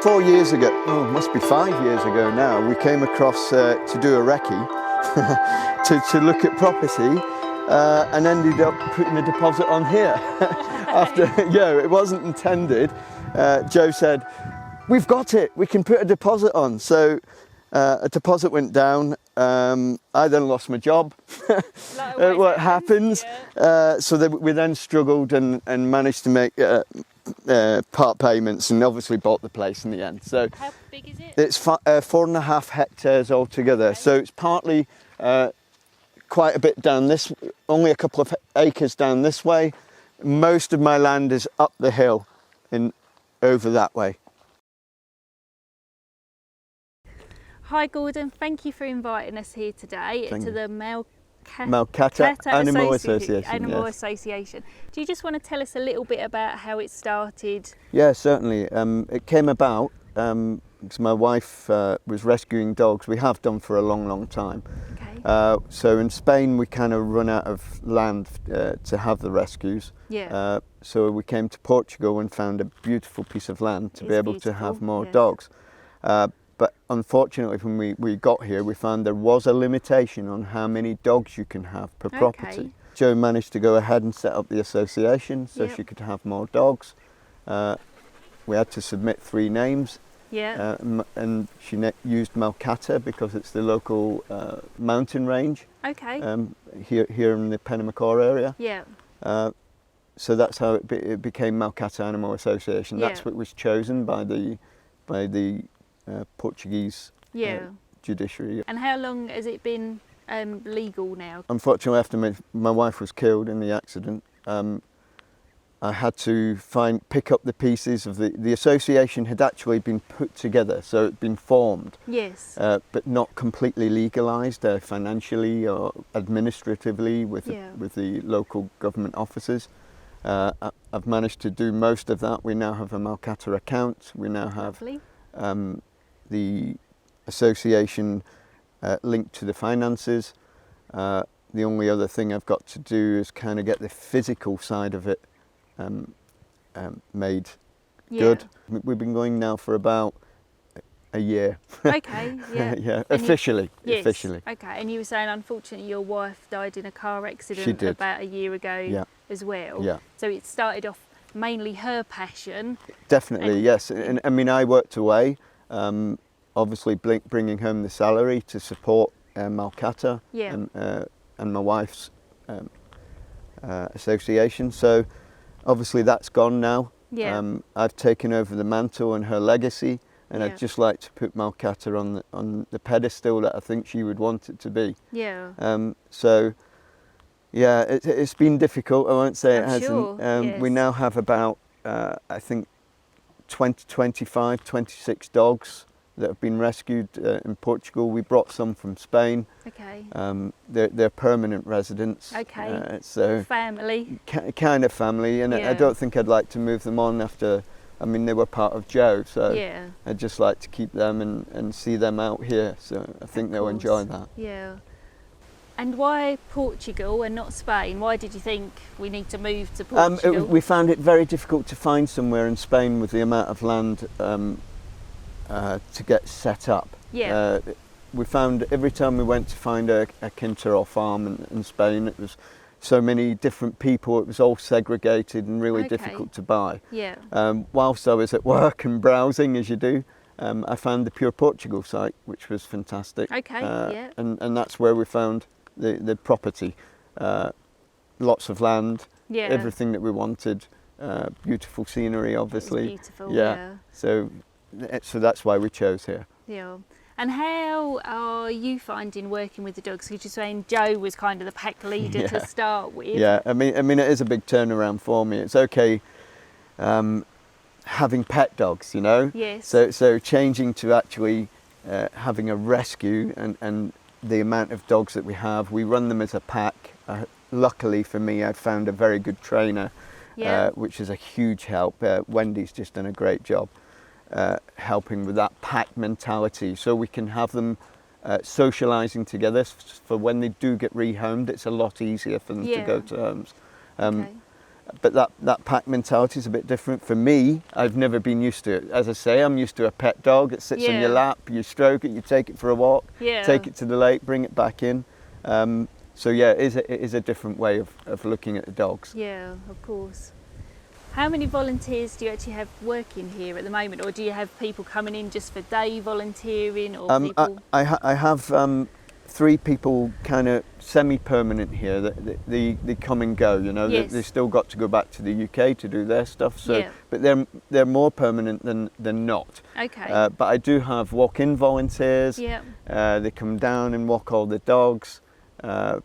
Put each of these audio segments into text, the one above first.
4 years ago, oh, it must be 5 years ago now, we came across to do a recce, to look at property, and ended up putting a deposit on here. After, it wasn't intended. Joe said, "We've got it, we can put a deposit on." So a deposit went down. I then lost my job. What happens? Yeah. So we then struggled and managed to make part payments, and obviously bought the place in the end. So how big is it? it's 4.5 hectares altogether. Okay. So it's partly quite a bit down this, only a couple of acres down this way. Most of my land is up the hill and over that way. Hi Gordon, thank you for inviting us here today to the Malcata Animal Association. Animal Yes. Association. Do you just want to tell us a little bit about how it started? Yeah, certainly. It came about because my wife was rescuing dogs. We have done for a long, long time. Okay. So in Spain, we kind of run out of land to have the rescues. Yeah. So we came to Portugal and found a beautiful piece of land to be able to have more dogs. But unfortunately, when we got here, we found there was a limitation on how many dogs you can have per property. Okay. Jo managed to go ahead and set up the association so she could have more dogs. We had to submit 3 names. Yeah. And she used Malcata because it's the local mountain range. Okay. Here in the Penamacor area. Yeah. So that's how it became Malcata Animal Association. That's what was chosen by the Portuguese judiciary. And how long has it been legal now? Unfortunately, after my wife was killed in the accident, I had to pick up the pieces of the association had actually been put together, so it'd been formed. Yes. But not completely legalised financially or administratively with the local government offices. I've managed to do most of that. We now have a Malcata account. We now have the association linked to the finances. The only other thing I've got to do is kind of get the physical side of it made good. We've been going now for about a year. Okay, yeah. Yeah, officially. Yes. Officially. Okay, and you were saying unfortunately your wife died in a car accident She did. about a year ago as well. Yeah. So it started off mainly her passion. Definitely, yes. And I mean, I worked away, obviously bringing home the salary to support Malcata and my wife's association. So obviously that's gone now. Yeah. I've taken over the mantle and her legacy, and I'd just like to put Malcata on the pedestal that I think she would want it to be. Yeah. So yeah, it's been difficult. I won't say it hasn't. Sure. We now have about I think 26 dogs that have been rescued in Portugal. We brought some from Spain. Okay. They're permanent residents. Okay. So family. Kind of family, and I don't think I'd like to move them on after. I mean, they were part of Joe, so I'd just like to keep them and see them out here. So I think they'll enjoy that. Yeah. And why Portugal and not Spain? Why did you think we need to move to Portugal? We found it very difficult to find somewhere in Spain with the amount of land to get set up. Yeah. We found every time we went to find a quinta or farm in Spain, it was so many different people, it was all segregated and really difficult to buy. Yeah. Whilst I was at work and browsing, as you do, I found the Pure Portugal site, which was fantastic. Okay, And that's where we found the property. Lots of land, everything that we wanted, beautiful scenery, obviously. It was beautiful, yeah. So that's why we chose here. Yeah. And how are you finding working with the dogs? Because you're saying Joe was kind of the pack leader to start with. Yeah, I mean it is a big turnaround for me. It's okay having pet dogs, you know. Yes. So changing to actually having a rescue and the amount of dogs that we run them as a pack. Luckily for me, I found a very good trainer, which is a huge help. Wendy's just done a great job. Helping with that pack mentality, so we can have them socialising together. For when they do get rehomed, it's a lot easier for them to go to homes. but that pack mentality is a bit different for me. I've never been used to it. As I say, I'm used to a pet dog. It sits on your lap, you stroke it, you take it for a walk, take it to the lake, bring it back in. So yeah, it is a different way of looking at the dogs. Yeah, of course. How many volunteers do you actually have working here at the moment, or do you have people coming in just for day volunteering, or people? I have 3 people kind of semi-permanent here. They come and go. You know, they still got to go back to the UK to do their stuff. So, but they're more permanent than not. Okay. But I do have walk-in volunteers. Yeah. They come down and walk all the dogs.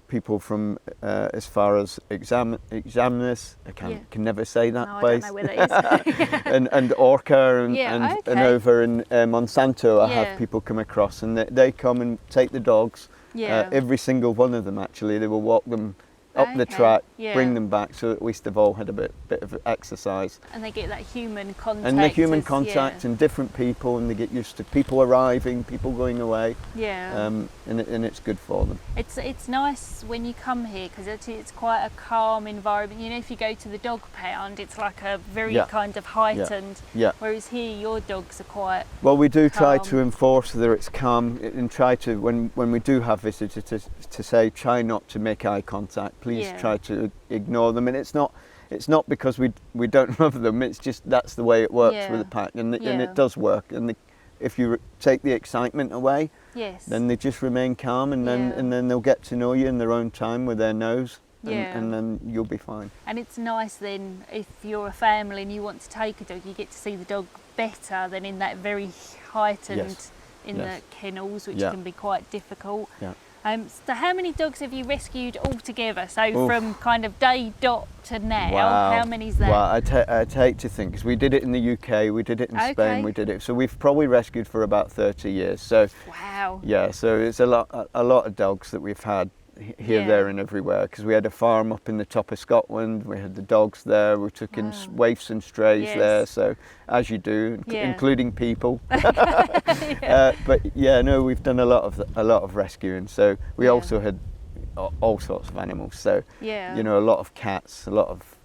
People from as far as examiners, I can never say that place. I don't know where that is. and Orca and over in Monsanto, I have people come across, and they come and take the dogs. Every single one of them, actually, they will walk them up the track, bring them back, so at least they've all had a bit of exercise. And they get that human contact. And the human contact and different people, and they get used to people arriving, people going away. Yeah. And it's good for them. It's nice when you come here, because it's quite a calm environment. You know, if you go to the dog pound, it's like a very kind of heightened. Yeah. Whereas here, your dogs are quite. Well, we do try calm. to enforce that it's calm, and try to when we do have visitors to say try not to make eye contact. Please try to ignore them, and it's not because we don't love them. It's just that's the way it works with the pack, and it does work. And if you take the excitement away, then they just remain calm, and then they'll get to know you in their own time with their nose, and then you'll be fine. And it's nice then if you're a family and you want to take a dog, you get to see the dog better than in that very heightened the kennels, which can be quite difficult. So how many dogs have you rescued altogether? So from kind of day dot to now, how many's that? Well, I'd hate to think, because we did it in the UK, we did it in Spain, we did it. So we've probably rescued for about 30 years. So yeah, so it's a lot of dogs that we've had here, there and everywhere, because we had a farm up in the top of Scotland, we had the dogs there, we took in waifs and strays there, so as you do, including people. But no, we've done a lot of rescuing. So we also had all sorts of animals, so you know, a lot of cats, a lot of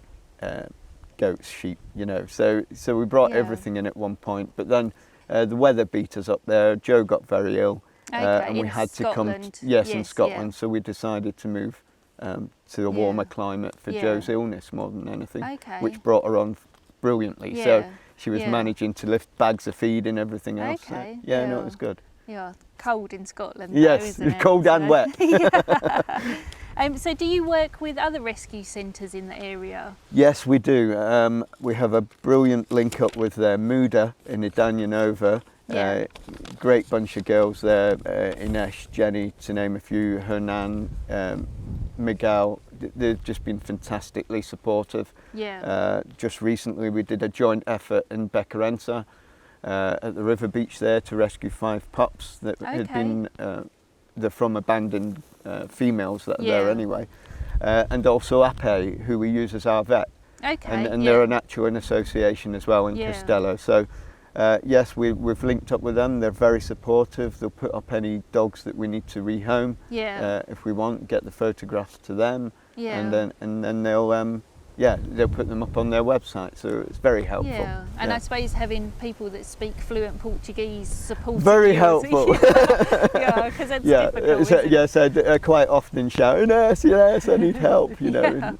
goats, sheep, you know, so we brought everything in at one point, but then the weather beat us up there. Joe got very ill. And we had to come, in Scotland, so we decided to move to a warmer climate for Joe's illness more than anything, which brought her on brilliantly. So she was managing to lift bags of feed and everything else. So, no, it was good. Yeah, cold in Scotland. Yes, though, isn't it? Cold and wet. So do you work with other rescue centres in the area? Yes, we do. We have a brilliant link up with Muda in Idanyanova. Great bunch of girls there, Ines, Jenny, to name a few, Hernan, Miguel. They've just been fantastically supportive. Just recently we did a joint effort in Beccarenza at the river beach there to rescue 5 pups that had been they're from abandoned females that are there anyway, and also Ape, who we use as our vet, and they're an actual association as well in Castello. So yes, we've linked up with them. They're very supportive. They'll put up any dogs that we need to rehome if we want, get the photographs to them, and then they'll put them up on their website. So it's very helpful. And I suppose having people that speak fluent Portuguese supporting very you helpful. Because that's difficult. Yes, I quite often shout, yes, I need help. You know.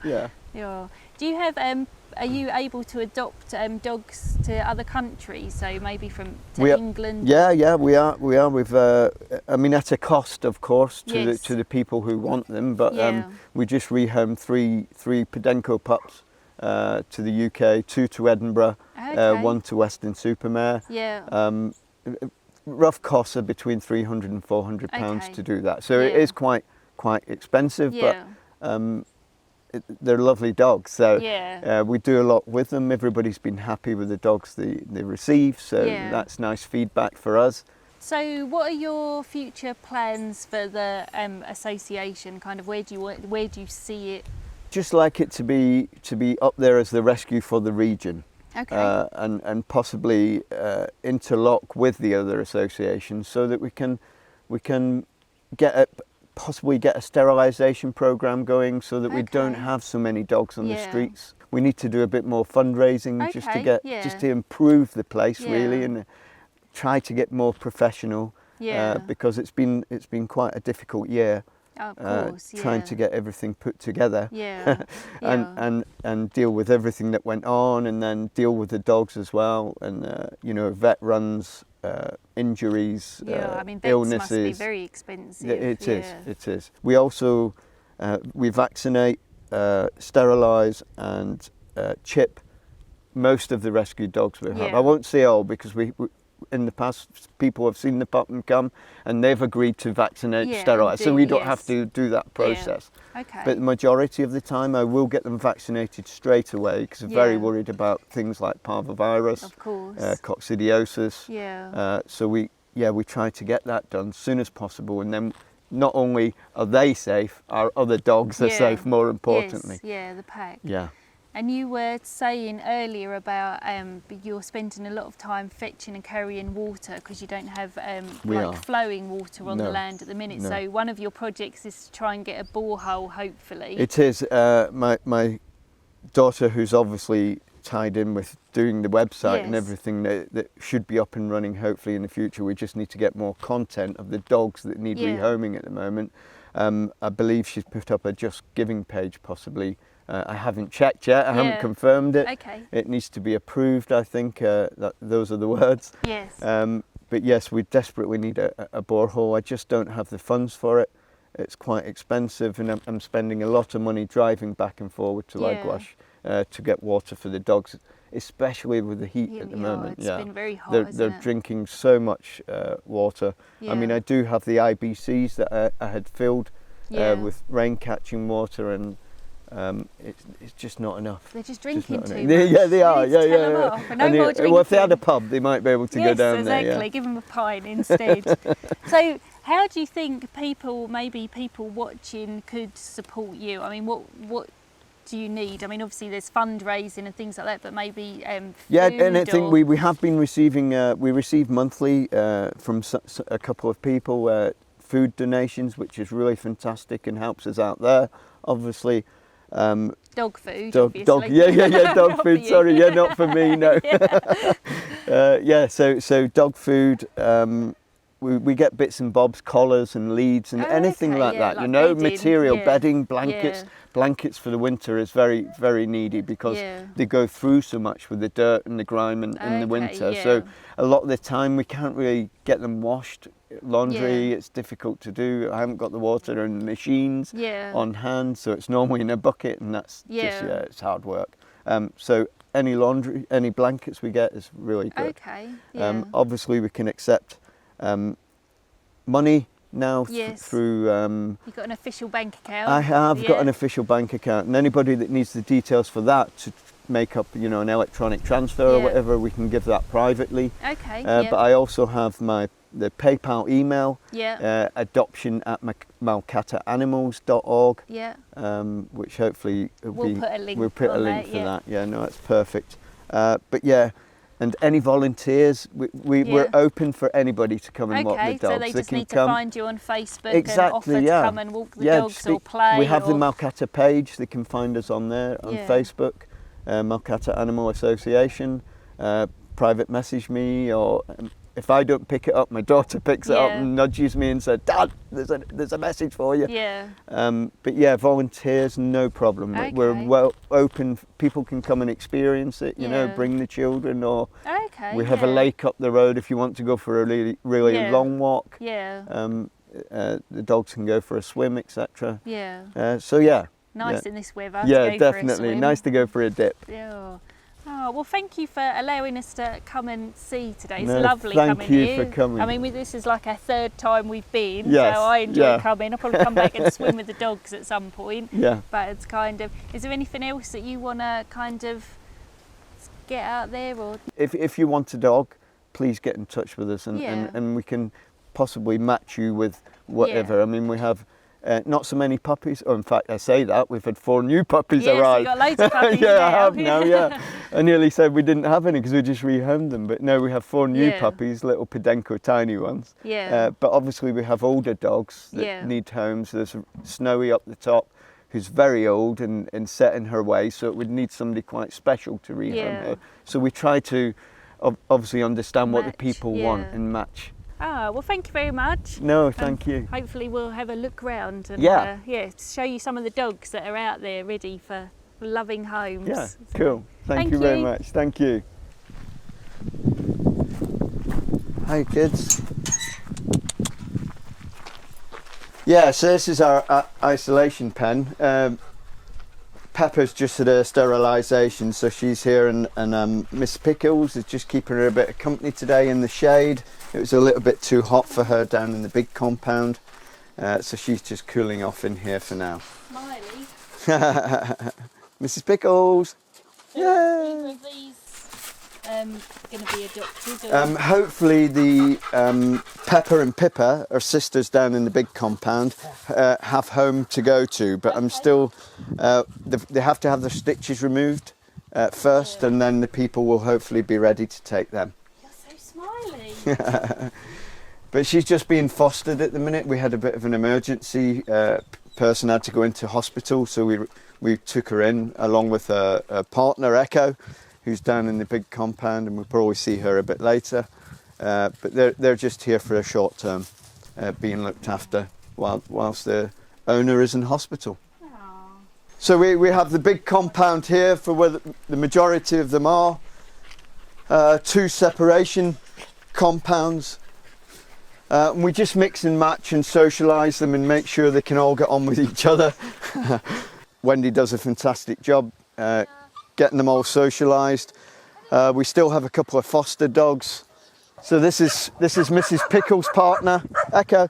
Do you have? Are you able to adopt dogs to other countries? So maybe to England? Yeah, we are. With I mean, at a cost, of course, to the people who want them. But we just rehomed three Podenco pups to the UK, 2 to Edinburgh, 1 to Weston-super-Mare. Rough costs are between £300 and £400 to do that. So it is quite expensive, but. They're lovely dogs, so we do a lot with them. Everybody's been happy with the dogs they receive, so that's nice feedback for us. So what are your future plans for the association? Kind of where do you see it? Just like it to be up there as the rescue for the region, and possibly interlock with the other associations so that we can possibly get a sterilisation program going, so that we don't have so many dogs on the streets. we need to do a bit more fundraising just to get, just to improve the place really, and try to get more professional. Because it's been quite a difficult year. Of course, trying to get everything put together, and deal with everything that went on, and then deal with the dogs as well, and you know, vet runs, injuries, I mean, vets illnesses. must be very expensive. It is. We also we vaccinate, sterilise, and chip most of the rescued dogs we have. I won't say all, because we in the past people have seen the pup and come and they've agreed to vaccinate, sterilise, so we don't have to do that process. But the majority of the time I will get them vaccinated straight away, because I'm very worried about things like parvovirus, of course, coccidiosis. So we try to get that done as soon as possible, and then not only are they safe, our other dogs are safe, more importantly. The pack. And you were saying earlier about you're spending a lot of time fetching and carrying water, because you don't have flowing water on the land at the minute. So one of your projects is to try and get a borehole, hopefully. It is. My daughter, who's obviously tied in with doing the website and everything, that should be up and running hopefully in the future. We just need to get more content of the dogs that need rehoming at the moment. I believe she's put up a Just Giving page possibly. I haven't checked yet, I haven't confirmed it. It needs to be approved, I think, those are the words. But yes, we desperately need a borehole. I just don't have the funds for it. It's quite expensive, and I'm spending a lot of money driving back and forward to Lagwash to get water for the dogs, especially with the heat at the moment. It's been very hot, they're drinking so much water. I mean, I do have the IBCs that I had filled with rain catching water, and it's just not enough. They're just drinking too much. They are. Well, if they had a pub, they might be able to go down there. Exactly. Give them a pint instead. So, how do you think people watching could support you? I mean, what do you need? I mean, obviously there's fundraising and things like that, but maybe food, and I think we have been receiving. We receive monthly from a couple of people food donations, which is really fantastic and helps us out there. Obviously. Dog food, dog food. Sorry, not for me, no. So dog food. We get bits and bobs, collars and leads and anything like that. Like bedding, material, bedding, blankets. Blankets for the winter is very, very needy, because they go through so much with the dirt and the grime in the winter. So a lot of the time we can't really get them washed. Laundry, it's difficult to do. I haven't got the water and machines on hand, so it's normally in a bucket, and that's just it's hard work. So any laundry, any blankets we get is really good. Obviously we can accept money now through. You've got an official bank account. I have got an official bank account, and anybody that needs the details for that to make up, an electronic transfer or whatever, we can give that privately. But I also have the PayPal email, adoption@malcataaanimals.org, which hopefully we'll put a link for that. It's perfect. But and any volunteers, we're open for anybody to come and walk the dogs. So they just need to find you on Facebook and offer to come and walk the dogs or play. We have the Malcata page, they can find us on there on Facebook, Malcata Animal Association. Private message me, or if I don't pick it up, my daughter picks it up and nudges me and says, "Dad, there's a message for you." But volunteers, no problem. We're well open. People can come and experience it. Bring the children, or we have a lake up the road if you want to go for a really long walk. The dogs can go for a swim, etc. Nice in this weather. Definitely nice to go for a dip. Oh, well, thank you for allowing us to come and see today. It's lovely coming here. Thank you for coming. I mean, this is like our third time we've been, so I enjoy coming. I'll probably come back and swim with the dogs at some point. But it's is there anything else that you want to kind of get out there? Or if you want a dog, please get in touch with us, and we can possibly match you with whatever. I mean, we have not so many puppies, or in fact I say that, we've had 4 new puppies arrive. So you've got loads of puppies I have now, I nearly said we didn't have any because we just rehomed them, but no, we have 4 new puppies, little Podenco tiny ones. But obviously we have older dogs that need homes. There's Snowy up the top, who's very old and set in her way, so it would need somebody quite special to rehome her. So we try to obviously understand what the people want and match. Ah, well, thank you very much. No, thank you. Hopefully we'll have a look round and show you some of the dogs that are out there ready for loving homes. Yeah, cool. Thank you very much. Thank you. Hi, kids. Yeah, so this is our isolation pen. Pepper's just had her sterilisation, so she's here, and Miss Pickles is just keeping her a bit of company today in the shade. It was a little bit too hot for her down in the big compound, so she's just cooling off in here for now. Smiley. Mrs. Pickles! So either of these going to be adopted? Or? Hopefully the Pepper and Pippa are sisters down in the big compound, have home to go to, but I'm still, they have to have their stitches removed first, and then the people will hopefully be ready to take them. You're so smiley. But she's just being fostered at the minute. We had a bit of an emergency. Person had to go into hospital, so we took her in along with her partner Echo, who's down in the big compound, and we'll probably see her a bit later. But they're just here for a short term, being looked after whilst the owner is in hospital. Aww. So we have the big compound here for where the majority of them are. 2 separation compounds. And we just mix and match and socialise them and make sure they can all get on with each other. Wendy does a fantastic job getting them all socialised. We still have a couple of foster dogs. So this is Mrs. Pickles' partner, Echo,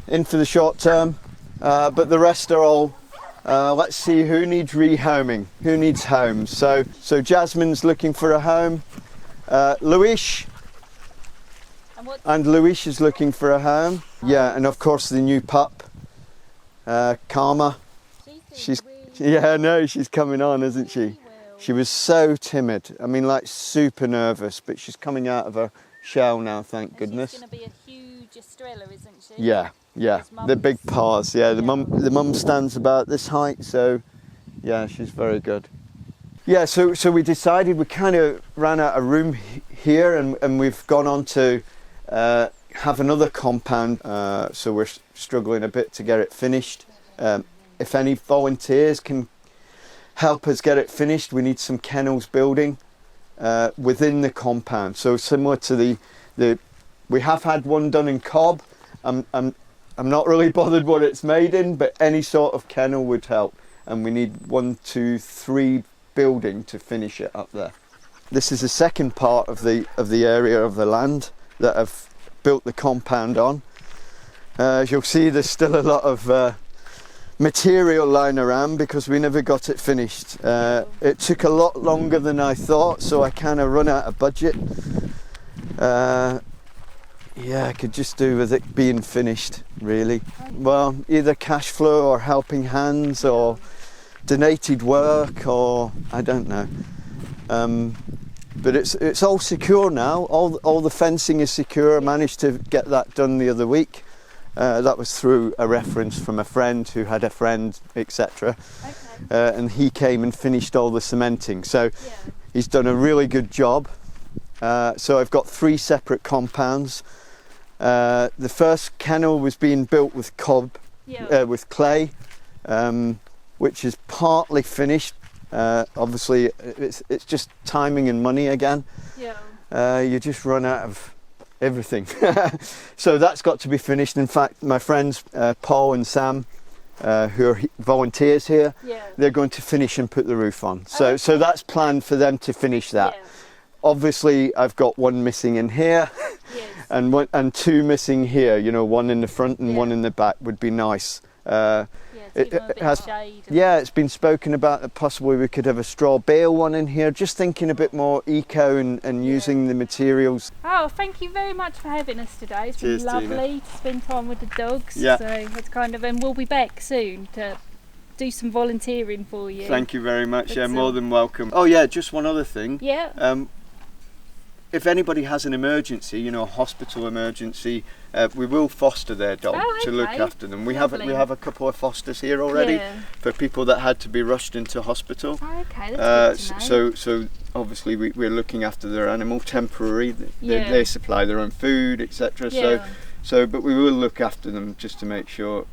in for the short term. But the rest are all, let's see who needs rehoming, who needs homes. So Jasmine's looking for a home. Luis. And Luis is looking for a home. Yeah, and of course the new pup, Karma. She's coming on, isn't she? She was so timid. I mean, like super nervous, but she's coming out of her shell now, thank goodness. She's going to be a huge Estrella, isn't she? Yeah. The big paws. Yeah, the mum stands about this height, so yeah, she's very good. Yeah, so we decided, we kind of ran out of room here, and we've gone on to have another compound, so we're struggling a bit to get it finished. If any volunteers can help us get it finished, we need some kennels building within the compound. So similar to we have had one done in Cobb. I'm not really bothered what it's made in, but any sort of kennel would help. And we need 1, 2, 3 building to finish it up there. This is the second part of the area of the land that I've built the compound on. As you'll see, there's still a lot of material lying around because we never got it finished. It took a lot longer than I thought, so I kind of run out of budget. Yeah, I could just do with it being finished, really. Well, either cash flow or helping hands or donated work, or I don't know. But it's all secure now. All the fencing is secure. I managed to get that done the other week. That was through a reference from a friend who had a friend, etc. Okay. And he came and finished all the cementing. So he's done a really good job. So I've got 3 separate compounds. The first kennel was being built with with clay, which is partly finished. Obviously, it's just timing and money again. Yeah. You just run out of everything. So that's got to be finished. In fact, my friends Paul and Sam, who are volunteers here, they're going to finish and put the roof on. So that's planned for them to finish that. Yeah. Obviously, I've got 1 missing in here, and 2 missing here. You know, 1 in the front and 1 in the back would be nice. It's been spoken about that possibly we could have a straw bale one in here, just thinking a bit more eco and using the materials. Oh, thank you very much for having us today. It's been lovely to spend time with the dogs. Yeah. So it's and we'll be back soon to do some volunteering for you. Thank you very much. More than welcome. Oh yeah, just one other thing. Yeah. if anybody has an emergency, you know, a hospital emergency, we will foster their dog to look after them. We have a couple of fosters here already for people that had to be rushed into hospital. Okay, that's good to know. So obviously we're looking after their animal temporary. They supply their own food, etc. But we will look after them just to make sure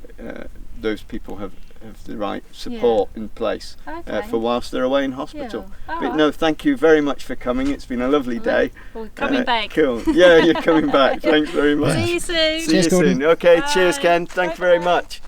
those people have the right support in place for whilst they're away in hospital. But no, thank you very much for coming. It's been a lovely day. Well, coming back. Cool. Yeah, you're coming back. Thanks very much. See you soon. See you soon. Okay, cheers, Ken. Thanks very much.